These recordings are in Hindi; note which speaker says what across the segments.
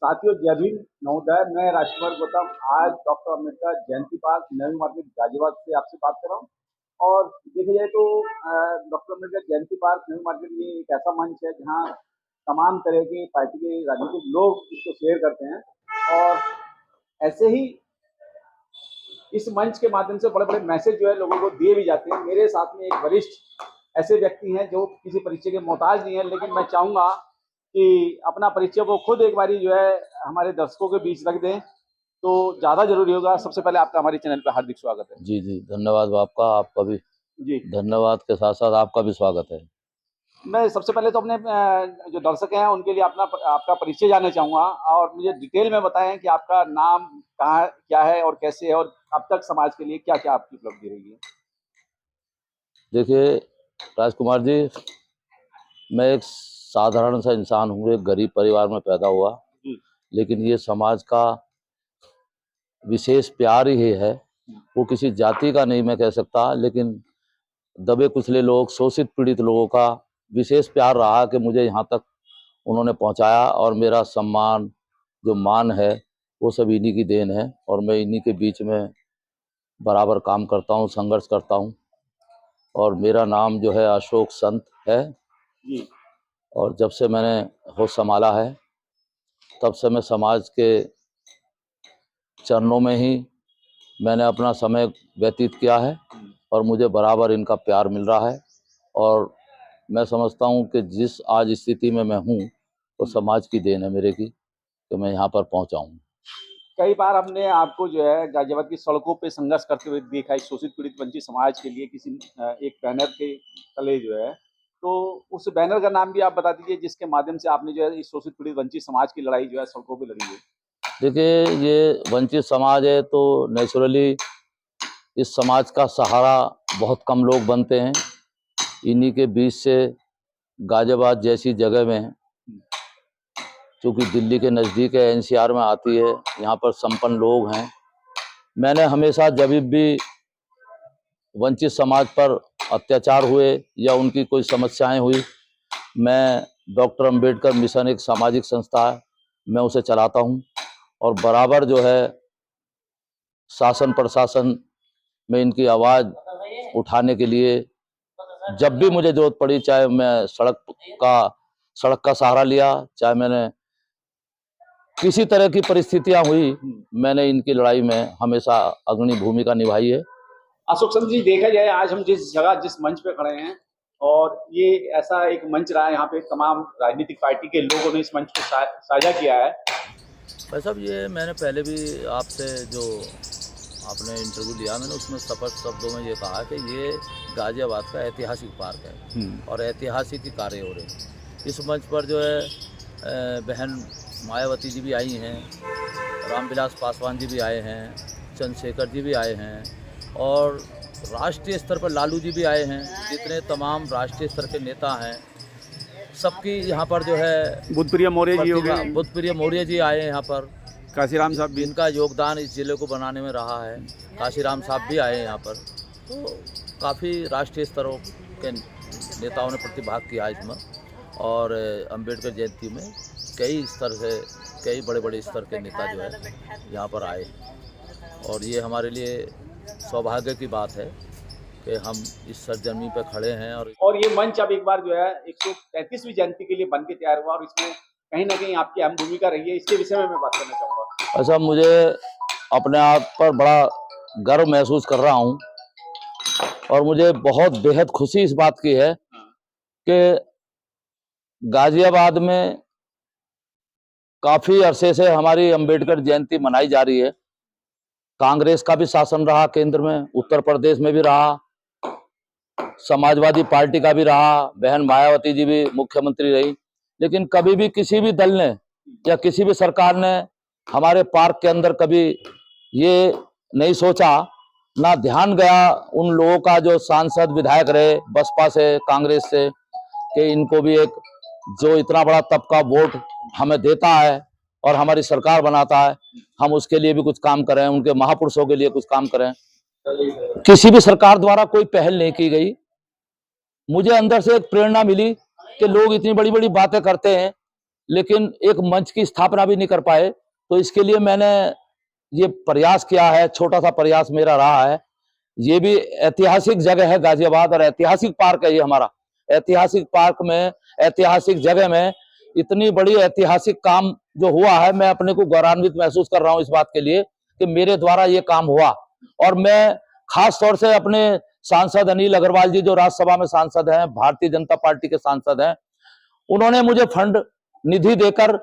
Speaker 1: साथियों, जय भीम महोदय। मैं राजकुमार गौतम आज डॉक्टर अम्बेडकर जयंती पार्क नवी मार्केट गाजियाबाद से आपसे बात कर रहा हूँ। और देखा जाए तो डॉक्टर अम्बेडकर जयंती पार्क नवी मार्केट ये एक ऐसा मंच है जहाँ तमाम तरह के पार्टी के राजनीतिक लोग इसको शेयर करते हैं। और ऐसे ही इस मंच के माध्यम से बड़े बड़े मैसेज जो है लोगों को दिए भी जाते हैं। मेरे साथ में एक वरिष्ठ ऐसे व्यक्ति हैं जो किसी परिचय के मोहताज नहीं है, लेकिन मैं चाहूंगा कि अपना परिचय वो खुद एक बारी जो है हमारे दर्शकों के बीच रख दें तो ज़्यादा जरूरी होगा। सबसे पहले आपका हमारे चैनल पर हार्दिक स्वागत है।
Speaker 2: जी जी, धन्यवाद आपका। आपका भी
Speaker 1: जी,
Speaker 2: धन्यवाद के साथ साथ आपका भी स्वागत है।
Speaker 1: मैं सबसे पहले तो अपने जो दर्शक हैं उनके लिए आपका परिचय जानना चाहूँगा और मुझे डिटेल में बताएं कि आपका नाम कहाँ क्या है और कैसे है, और अब तक समाज के लिए क्या क्या आपकी उपलब्धि रही है।
Speaker 2: देखिए राजकुमार जी, मैं एक साधारण सा इंसान हूँ, एक गरीब परिवार में पैदा हुआ, लेकिन ये समाज का विशेष प्यार ही है। वो किसी जाति का नहीं मैं कह सकता, लेकिन दबे कुचले लोग, शोषित पीड़ित लोगों का विशेष प्यार रहा कि मुझे यहाँ तक उन्होंने पहुँचाया। और मेरा सम्मान जो मान है वो सब इन्हीं की देन है, और मैं इन्हीं के बीच में बराबर काम करता हूँ, संघर्ष करता हूँ। और मेरा नाम जो है अशोक संत है।
Speaker 1: जी,
Speaker 2: और जब से मैंने होश संभाला है तब से मैं समाज के चरणों में ही मैंने अपना समय व्यतीत किया है, और मुझे बराबर इनका प्यार मिल रहा है। और मैं समझता हूँ कि जिस आज स्थिति में मैं हूँ तो समाज की देन है मेरे की कि मैं यहाँ पर पहुँचा हूँ।
Speaker 1: कई बार हमने आपको जो है गाजियाबाद की सड़कों पे संघर्ष करते हुए देखा है, शोषित पीड़ित वंचित समाज के लिए किसी एक बैनर के तले जो है। तो उस बैनर का नाम भी आप बता दीजिए जिसके माध्यम से आपने जो है इस शोषित पीड़ित वंचित समाज की लड़ाई जो है सड़कों पे लड़ी है।
Speaker 2: देखिए, ये वंचित समाज है तो नेचुरली इस समाज का सहारा बहुत कम लोग बनते हैं। इन्हीं के बीच से गाजियाबाद जैसी जगह में, चूँकि दिल्ली के नज़दीक है, एनसीआर में आती है, यहाँ पर संपन्न लोग हैं। मैंने हमेशा जब भी वंचित समाज पर अत्याचार हुए या उनकी कोई समस्याएं हुई, मैं डॉक्टर अंबेडकर मिशन एक सामाजिक संस्था है, मैं उसे चलाता हूँ। और बराबर जो है शासन प्रशासन में इनकी आवाज़ उठाने के लिए जब भी मुझे जरूरत पड़ी, चाहे मैं सड़क का सहारा लिया, चाहे मैंने किसी तरह की परिस्थितियां हुई, मैंने इनकी लड़ाई में हमेशा अग्रणी भूमिका निभाई है।
Speaker 1: अशोक चंद्र जी, देखा जाए आज हम जिस जगह जिस मंच पे खड़े हैं और ये ऐसा एक मंच रहा है, यहाँ पे तमाम राजनीतिक पार्टी के लोगों ने इस मंच को साझा किया है।
Speaker 2: भाई साहब, ये मैंने पहले भी आपसे जो आपने इंटरव्यू लिया, मैंने उसमें स्पष्ट शब्दों में ये कहा कि ये गाजियाबाद का ऐतिहासिक पार्क है और ऐतिहासिक ही कार्य हो रहे हैं। इस मंच पर जो है बहन मायावती जी भी आई हैं, रामविलास पासवान जी भी आए हैं, चंद्रशेखर जी भी आए हैं, और राष्ट्रीय स्तर पर लालू जी भी आए हैं। जितने तमाम राष्ट्रीय स्तर के नेता हैं सबकी यहाँ पर जो है,
Speaker 1: बुद्धप्रिया मौर्य जी हो गए,
Speaker 2: बुद्धप्रिया मौर्य जी आए हैं यहाँ पर,
Speaker 1: काशीराम साहब भी,
Speaker 2: इनका योगदान इस जिले को बनाने में रहा है, काशीराम साहब भी आए हैं यहाँ पर। तो काफ़ी राष्ट्रीय स्तरों के नेताओं ने प्रतिभाग किया इसमें। और अंबेडकर जयंती में कई स्तर से कई बड़े बड़े स्तर के नेता जो है यहाँ पर आए, और ये हमारे लिए सौभाग्य की बात है कि हम इस सरजमी पर खड़े हैं।
Speaker 1: और ये मंच अब एक बार जो है 133वीं जयंती के लिए बन के तैयार हुआ, और इसमें कहीं ना कहीं आपकी अहम भूमिका रही है। इसके विषय में मैं बात करना चाहूँगा।
Speaker 2: अच्छा, मुझे अपने आप पर बड़ा गर्व महसूस कर रहा हूँ, और मुझे बहुत बेहद खुशी इस बात की है कि गाजियाबाद में काफ़ी अरसे से हमारी अंबेडकर जयंती मनाई जा रही है। कांग्रेस का भी शासन रहा केंद्र में, उत्तर प्रदेश में भी रहा, समाजवादी पार्टी का भी रहा, बहन मायावती जी भी मुख्यमंत्री रही, लेकिन कभी भी किसी भी दल ने या किसी भी सरकार ने हमारे पार्क के अंदर कभी ये नहीं सोचा, ना ध्यान गया उन लोगों का जो सांसद विधायक रहे बसपा से, कांग्रेस से, कि इनको भी एक जो इतना बड़ा तबका वोट हमें देता है और हमारी सरकार बनाता है, हम उसके लिए भी कुछ काम करें, उनके महापुरुषों के लिए कुछ काम करें। किसी भी सरकार द्वारा कोई पहल नहीं की गई। मुझे अंदर से एक प्रेरणा मिली कि लोग इतनी बड़ी बड़ी बातें करते हैं, लेकिन एक मंच की स्थापना भी नहीं कर पाए। तो इसके लिए मैंने ये प्रयास किया है, छोटा सा प्रयास मेरा रहा है। ये भी ऐतिहासिक जगह है गाजियाबाद, और ऐतिहासिक पार्क है ये हमारा। ऐतिहासिक पार्क में, ऐतिहासिक जगह में इतनी बड़ी ऐतिहासिक काम जो हुआ है, मैं अपने को गौरवान्वित महसूस कर रहा हूं इस बात के लिए कि मेरे द्वारा ये काम हुआ। और मैं खास तौर से अपने सांसद अनिल अग्रवाल जी, जो राज्यसभा में सांसद हैं, भारतीय जनता पार्टी के सांसद हैं, उन्होंने मुझे फंड निधि देकर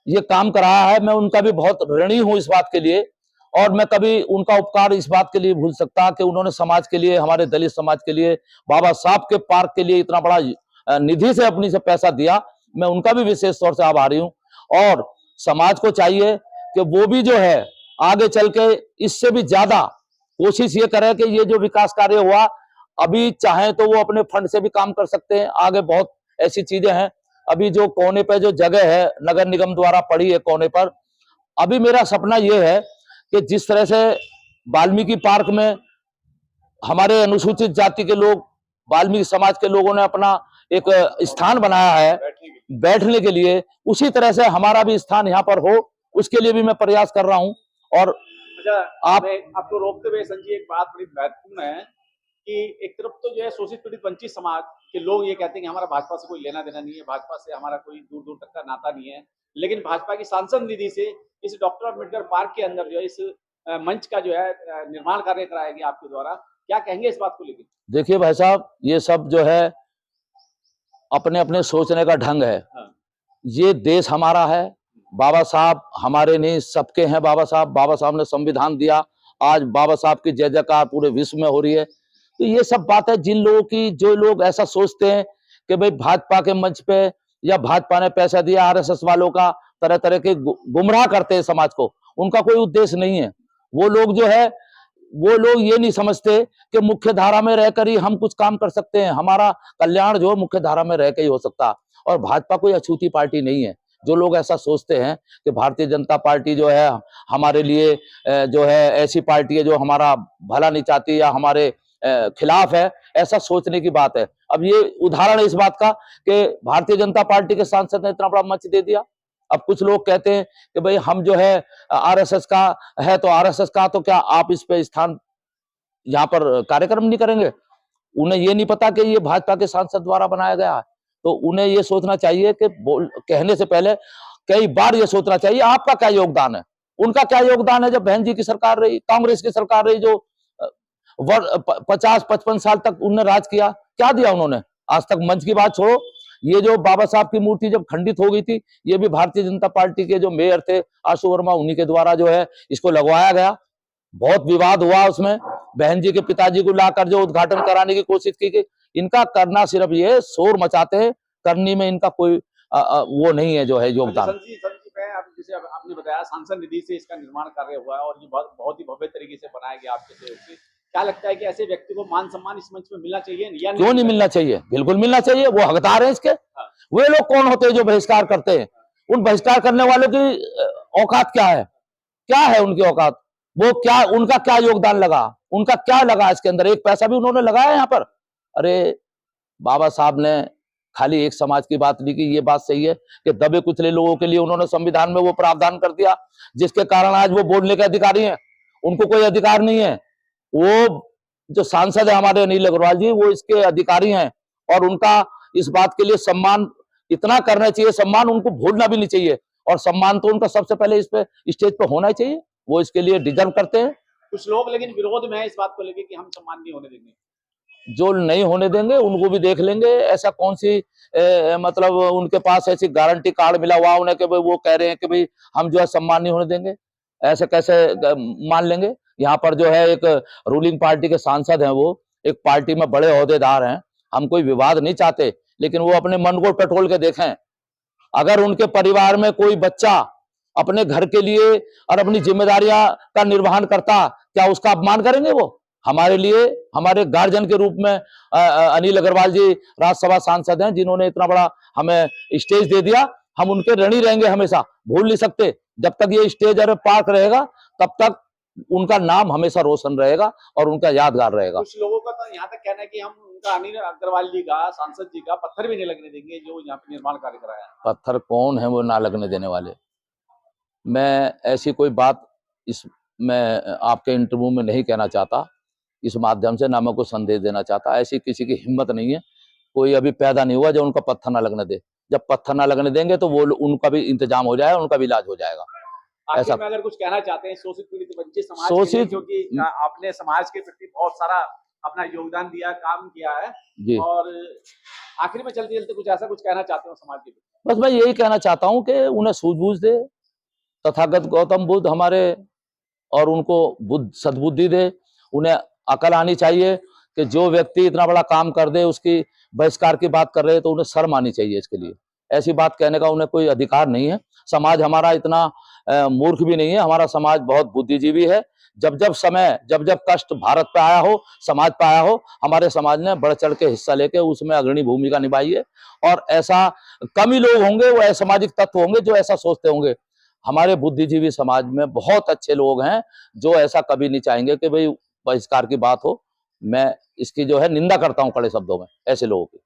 Speaker 2: ये काम कराया है। मैं उनका भी बहुत ऋणी हूं इस बात के लिए, और मैं कभी उनका उपकार इस बात के लिए भूल सकता कि उन्होंने समाज के लिए, हमारे दलित समाज के लिए, बाबा साहब के पार्क के लिए इतना बड़ा निधि से अपनी से पैसा दिया। मैं उनका भी विशेष तौर से आभारी हूं। और समाज को चाहिए कि वो भी जो है आगे चल के इससे भी ज्यादा कोशिश ये करे कि ये जो विकास कार्य हुआ, अभी चाहे तो वो अपने फंड से भी काम कर सकते हैं। आगे बहुत ऐसी चीजें हैं। अभी जो कोने पे जो जगह है नगर निगम द्वारा पड़ी है कोने पर, अभी मेरा सपना ये है कि जिस तरह से वाल्मीकि पार्क में हमारे अनुसूचित जाति के लोग, वाल्मीकि समाज के लोगों ने अपना एक स्थान बनाया है बैठने के लिए, उसी तरह से हमारा भी स्थान यहाँ पर हो, उसके लिए भी मैं प्रयास कर रहा हूँ। और
Speaker 1: अच्छा, आपको रोकते हुए संजय, एक बात बड़ी महत्वपूर्ण है कि एक तरफ तो जो है शोषित पीड़ित वंचित समाज के लोग ये कहते हैं कि हमारा भाजपा से कोई लेना देना नहीं है, भाजपा से हमारा कोई दूर दूर तक का नाता नहीं है, लेकिन भाजपा की सांसद निधि से इस डॉक्टर अम्बेडकर पार्क के अंदर जो है इस मंच का जो है निर्माण कार्य कराया गया आपके द्वारा। क्या कहेंगे इस बात को लेकर?
Speaker 2: देखिए भाई साहब, ये सब जो है अपने अपने सोचने का ढंग है। ये देश हमारा है, बाबा साहब हमारे नहीं, सबके हैं बाबा साहब ने संविधान दिया। आज बाबा साहब की जय जयकार पूरे विश्व में हो रही है। तो ये सब बात है जिन लोगों की, जो लोग ऐसा सोचते हैं कि भाई भाजपा के मंच पे या भाजपा ने पैसा दिया, आरएसएस वालों का, तरह तरह के गुमराह करते हैं समाज को। उनका कोई उद्देश्य नहीं है। वो लोग जो है, वो लोग ये नहीं समझते कि मुख्य धारा में रहकर ही हम कुछ काम कर सकते हैं। हमारा कल्याण जो मुख्य धारा में रह के ही हो सकता है। और भाजपा कोई अछूती पार्टी नहीं है। जो लोग ऐसा सोचते हैं कि भारतीय जनता पार्टी जो है हमारे लिए जो है ऐसी पार्टी है जो हमारा भला नहीं चाहती या हमारे खिलाफ है, ऐसा सोचने की बात है। अब ये उदाहरण है इस बात का कि भारतीय जनता पार्टी के सांसद ने इतना बड़ा मंच दे दिया। अब कुछ लोग कहते हैं कि भाई हम जो है आरएसएस का है, तो आरएसएस का, तो क्या आप इस पे स्थान यहाँ पर कार्यक्रम नहीं करेंगे? उन्हें ये नहीं पता कि ये भाजपा के सांसद द्वारा बनाया गया है। तो उन्हें ये सोचना चाहिए कि कहने से पहले कई बार ये सोचना चाहिए आपका क्या योगदान है, उनका क्या योगदान है। जब बहन जी की सरकार रही, कांग्रेस की सरकार रही, जो 50-55 साल तक उन्होंने राज किया, क्या दिया उन्होंने आज तक? मंच की बात छोड़ो, ये जो बाबा साहब की मूर्ति जब खंडित हो गई थी, ये भी भारतीय जनता पार्टी के जो मेयर थे आशु वर्मा, उन्हीं के द्वारा जो है इसको लगवाया गया। बहुत विवाद हुआ उसमें, बहन जी के पिताजी को लाकर जो उद्घाटन कराने की कोशिश की गई। इनका करना सिर्फ ये शोर मचाते हैं, करनी में इनका कोई वो नहीं है जो है योगदान।
Speaker 1: जैसे आपने बताया सांसद निधि से इसका निर्माण कार्य हुआ है और ये बहुत ही भव्य तरीके से बनाया गया आपके सहयोग से। क्या लगता है कि ऐसे व्यक्ति को मान सम्मान इस मंच में मिलना चाहिए या
Speaker 2: क्यों नहीं मिलना चाहिए? बिल्कुल मिलना चाहिए, वो हकदार है इसके। वे लोग कौन होते हैं जो बहिष्कार करते हैं? उन बहिष्कार करने वालों की औकात क्या है? क्या है उनकी औकात? वो क्या, उनका क्या योगदान लगा, उनका क्या लगा इसके अंदर? एक पैसा भी उन्होंने लगाया यहाँ पर? अरे बाबा साहब ने खाली एक समाज की बात नहीं की। ये बात सही है कि दबे कुचले लोगों के लिए उन्होंने संविधान में वो प्रावधान कर दिया जिसके कारण आज वो बोलने के अधिकारी हैं। उनको कोई अधिकार नहीं है। वो जो सांसद है हमारे अनिल अग्रवाल जी, वो इसके अधिकारी हैं और उनका इस बात के लिए सम्मान इतना करना चाहिए, सम्मान उनको भूलना भी नहीं चाहिए। और सम्मान तो उनका सबसे पहले इस पे स्टेज पे होना ही चाहिए, वो इसके लिए डिजर्व करते हैं।
Speaker 1: कुछ लोग लेकिन विरोध में है इस बात को लेकर कि हम सम्मान नहीं होने देंगे।
Speaker 2: जो नहीं होने देंगे उनको भी देख लेंगे। ऐसा कौन सी मतलब उनके पास ऐसी गारंटी कार्ड मिला हुआ उन्हें कि भाई वो कह रहे हैं कि भाई हम जो है सम्मान नहीं होने देंगे? ऐसे कैसे मान लेंगे? यहाँ पर जो है एक रूलिंग पार्टी के सांसद हैं, वो एक पार्टी में बड़े ओहदेदार हैं। हम कोई विवाद नहीं चाहते, लेकिन वो अपने मन को टटोल के देखें। अगर उनके परिवार में कोई बच्चा अपने घर के लिए और अपनी जिम्मेदारियां का निर्वहन करता, क्या उसका अपमान करेंगे? वो हमारे लिए, हमारे गार्जियन के रूप में अनिल अग्रवाल जी राज्यसभा सांसद हैं, जिन्होंने इतना बड़ा हमें स्टेज दे दिया। हम उनके ऋणी रहेंगे हमेशा, भूल नहीं सकते। जब तक ये स्टेज और पार्क रहेगा तब तक उनका नाम हमेशा रोशन रहेगा और उनका यादगार रहेगा।
Speaker 1: कुछ लोगों का तो यहाँ तक कहना है कि हम उनका अनिल अग्रवाल जी का, सांसद जी का पत्थर भी नहीं लगने देंगे जो यहाँ पे निर्माण कार्य कराया है।
Speaker 2: पत्थर कौन है वो ना लगने देने वाले? मैं ऐसी कोई बात इस मैं आपके इंटरव्यू में नहीं कहना चाहता, इस माध्यम से ना मैं कोई संदेश देना चाहता। ऐसी किसी की हिम्मत नहीं है, कोई अभी पैदा नहीं हुआ जो उनका पत्थर ना लगने दे। जब पत्थर ना लगने देंगे तो वो उनका भी इंतजाम हो जाएगा, उनका भी इलाज हो जाएगा।
Speaker 1: आखिर में अगर कुछ कहना चाहते हैं शोषित पीड़ित वंचित समाज के लिए,
Speaker 2: शोषित
Speaker 1: क्योंकि आपने समाज के प्रति बहुत सारा अपना योगदान दिया, काम किया है
Speaker 2: जी,
Speaker 1: और आखिर में चलते चलते कुछ ऐसा कुछ कहना चाहते हो समाज के प्रति?
Speaker 2: बस मैं यही कहना चाहता हूँ कि उन्हें सूझबूझ दे, तथागत गौतम बुद्ध हमारे, और उनको बुद्ध सद्बुद्धि दे। उन्हें अकल आनी चाहिए कि जो व्यक्ति इतना बड़ा काम कर दे, उसकी बहिष्कार की बात कर रहे हैं तो उन्हें शर्म आनी चाहिए इसके लिए। ऐसी बात कहने का उन्हें कोई अधिकार नहीं है। समाज हमारा इतना मूर्ख भी नहीं है, हमारा समाज बहुत बुद्धिजीवी है। जब जब कष्ट भारत पे आया हो, समाज पे आया हो, हमारे समाज ने बढ़ चढ़ के हिस्सा लेके उसमें अग्रणी भूमिका निभाई है। और ऐसा कम ही लोग होंगे, वो असामाजिक तत्व होंगे जो ऐसा सोचते होंगे। हमारे बुद्धिजीवी समाज में बहुत अच्छे लोग हैं जो ऐसा कभी नहीं चाहेंगे कि भाई बहिष्कार की बात हो। मैं इसकी जो है निंदा करता हूं कड़े शब्दों में ऐसे लोगों की।